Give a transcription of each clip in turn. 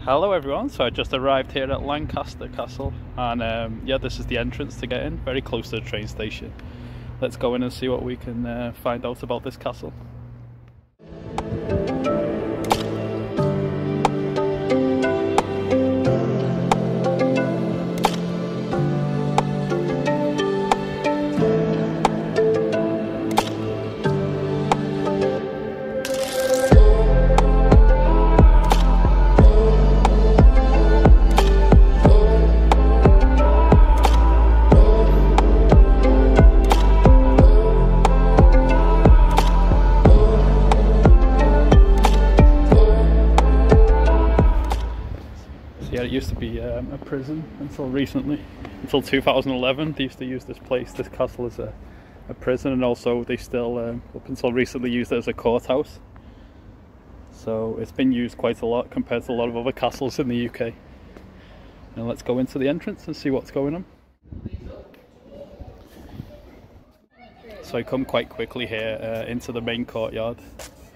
Hello everyone, so I just arrived here at Lancaster Castle and yeah, this is the entrance to get in, very close to the train station. Let's go in and see what we can find out about this castle. Yeah, it used to be a prison until recently. Until 2011 they used to use this castle as a prison, and also they still, up until recently, used it as a courthouse. So it's been used quite a lot compared to a lot of other castles in the UK. And let's go into the entrance and see what's going on. So I come quite quickly here into the main courtyard,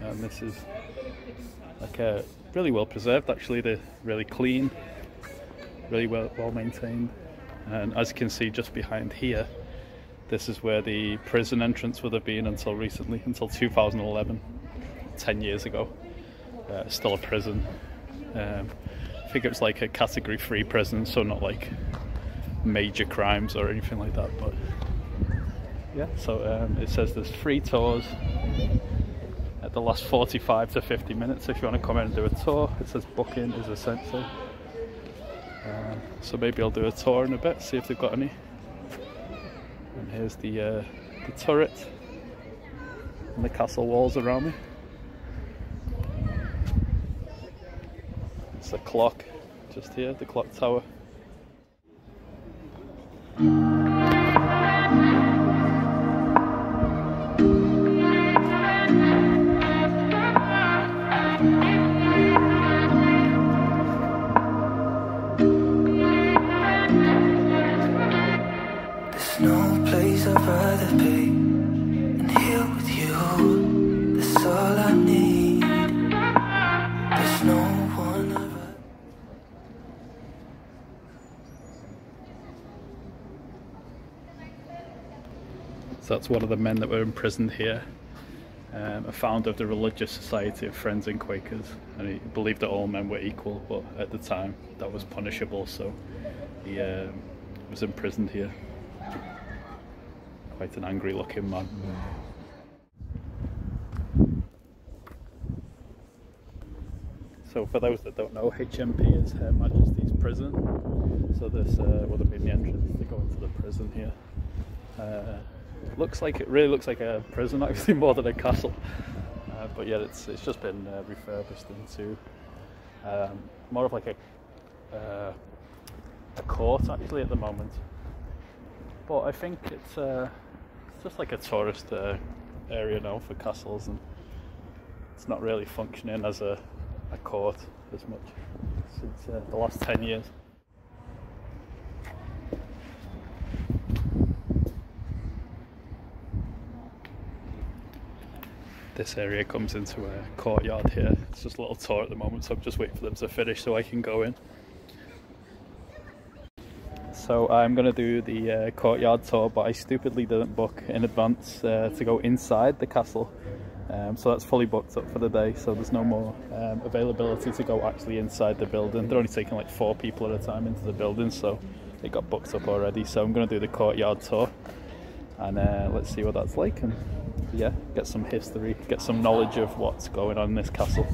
and this is like a really well preserved, actually. They're really clean, really well maintained, and as you can see just behind here, this is where the prison entrance would have been until recently, until 2011, 10 years ago. Still a prison. I think it's like a category 3 prison, so not like major crimes or anything like that, but yeah. So it says there's free tours at the last 45 to 50 minutes if you want to come in and do a tour. It says booking is essential. So maybe I'll do a tour in a bit, see if they've got any. And here's the turret and the castle walls around me. It's the clock just here, the clock tower. No place I'd rather be than here with you. That's all I need. There's no one I'd rather. So that's one of the men that were imprisoned here, a founder of the Religious Society of Friends and Quakers, and he believed that all men were equal, but at the time that was punishable, so he was imprisoned here. Quite an angry looking man. So for those that don't know, HMP is Her Majesty's Prison. So this would have been the entrance to go into the prison here. It really looks like a prison actually, more than a castle. But yeah, it's just been refurbished into more of like a court actually at the moment. But I think it's just like a tourist area now for castles, and it's not really functioning as a court as much since the last 10 years. This area comes into a courtyard here. It's just a little tour at the moment, so I'm just waiting for them to finish so I can go in. So I'm going to do the courtyard tour, but I stupidly didn't book in advance to go inside the castle. So that's fully booked up for the day, so there's no more availability to go actually inside the building. They're only taking like 4 people at a time into the building, so it got booked up already. So I'm going to do the courtyard tour, and let's see what that's like, and yeah, get some history, get some knowledge of what's going on in this castle.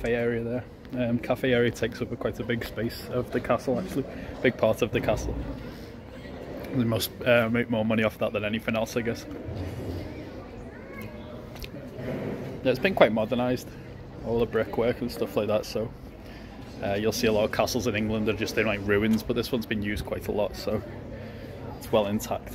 Area there. Cafe area takes up quite a big space of the castle, actually, big part of the castle. They must make more money off that than anything else, I guess. Yeah, it's been quite modernised, all the brickwork and stuff like that, so you'll see a lot of castles in England are just in like ruins, but this one's been used quite a lot, so it's well intact.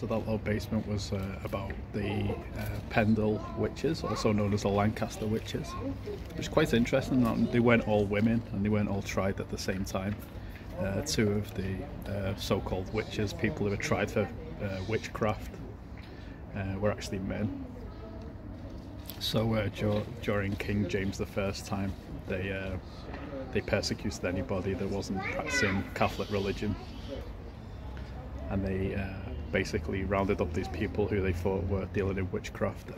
So that low basement was about the Pendle witches, also known as the Lancaster witches. Which is quite interesting. They weren't all women and they weren't all tried at the same time. Two of the so-called witches, people who were tried for witchcraft, were actually men. So during King James I's time, they persecuted anybody that wasn't practicing Catholic religion, and they basically rounded up these people who they thought were dealing in witchcraft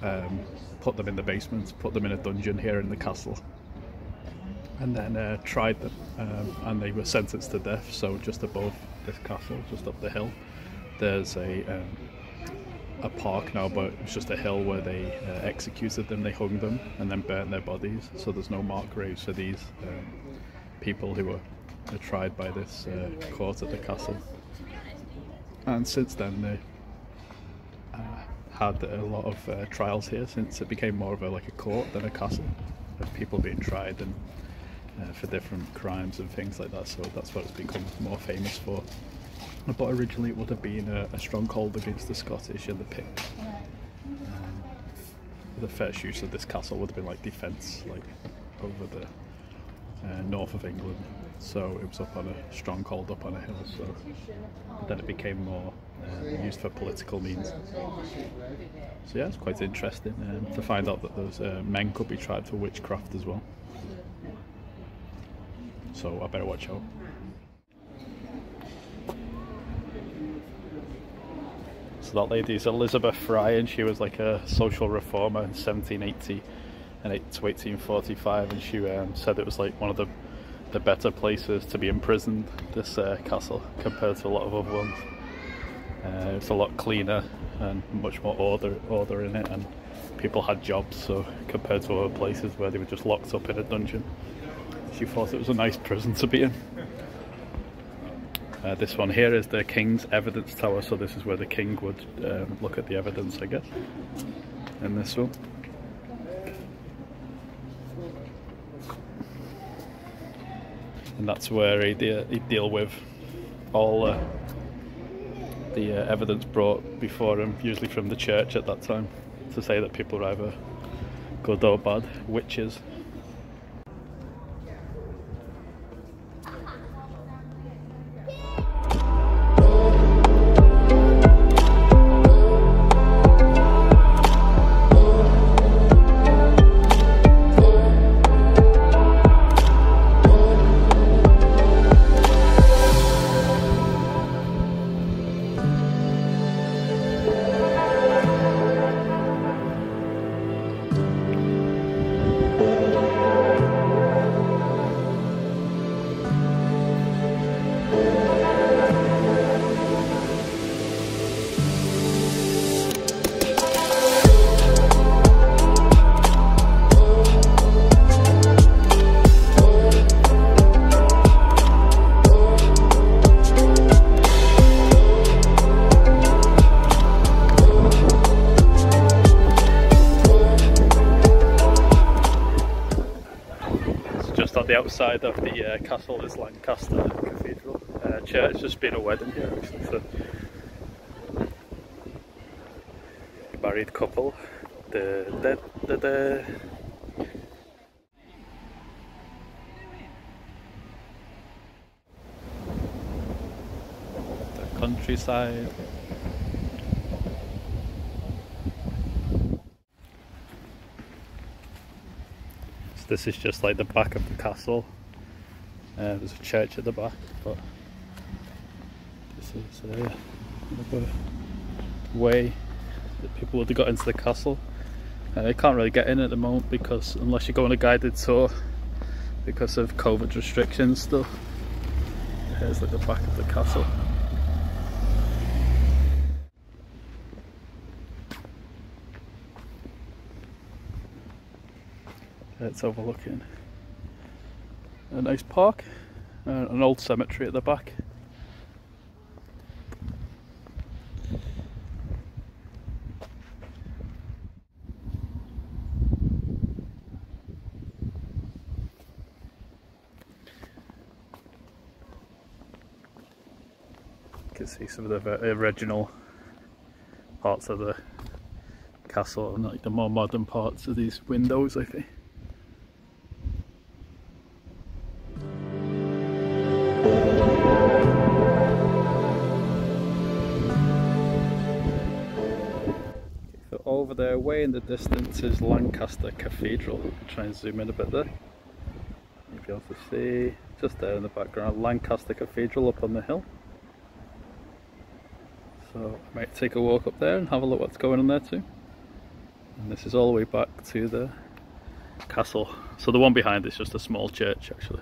and put them in the basement, put them in a dungeon here in the castle, and then tried them, and they were sentenced to death. So just above this castle, just up the hill, there's a park now, but it's just a hill where they executed them. They hung them and then burnt their bodies, so there's no marked graves for these people who were tried by this court at the castle. And since then they had a lot of trials here, since it became more of a court than a castle, of people being tried and for different crimes and things like that. So that's what it's become more famous for. But originally it would have been a stronghold against the Scottish and the Picts. The first use of this castle would have been like defence, like over the north of England. So it was up on a stronghold up on a hill. So then it became more used for political means. So yeah, it's quite interesting to find out that those men could be tried for witchcraft as well. So I better watch out. So that lady is Elizabeth Fry, and she was like a social reformer in 1780 and to 1845, and she said it was like one of the better places to be imprisoned, this castle, compared to a lot of other ones. It's a lot cleaner and much more order in it, and people had jobs, so compared to other places where they were just locked up in a dungeon, she thought it was a nice prison to be in. This one here is the King's Evidence Tower, so this is where the King would look at the evidence, I guess, in this one. And that's where he'd deal with all the evidence brought before him, usually from the church at that time, to say that people were either good or bad witches. The outside of the castle is Lancaster Cathedral. Church, there's been a wedding here actually, so married couple. The countryside. This is just like the back of the castle. There's a church at the back, but this is another way that people would have got into the castle. They can't really get in at the moment because unless you go on a guided tour because of COVID restrictions still. Here's like the back of the castle. It's overlooking a nice park, an old cemetery at the back. can see some of the original parts of the castle and like the more modern parts of these windows, I think. So over there, way in the distance, is Lancaster Cathedral. I'll try and zoom in a bit there. You'll be able to see just there in the background, Lancaster Cathedral up on the hill. So I might take a walk up there and have a look what's going on there too. And this is all the way back to the castle. So the one behind is just a small church actually.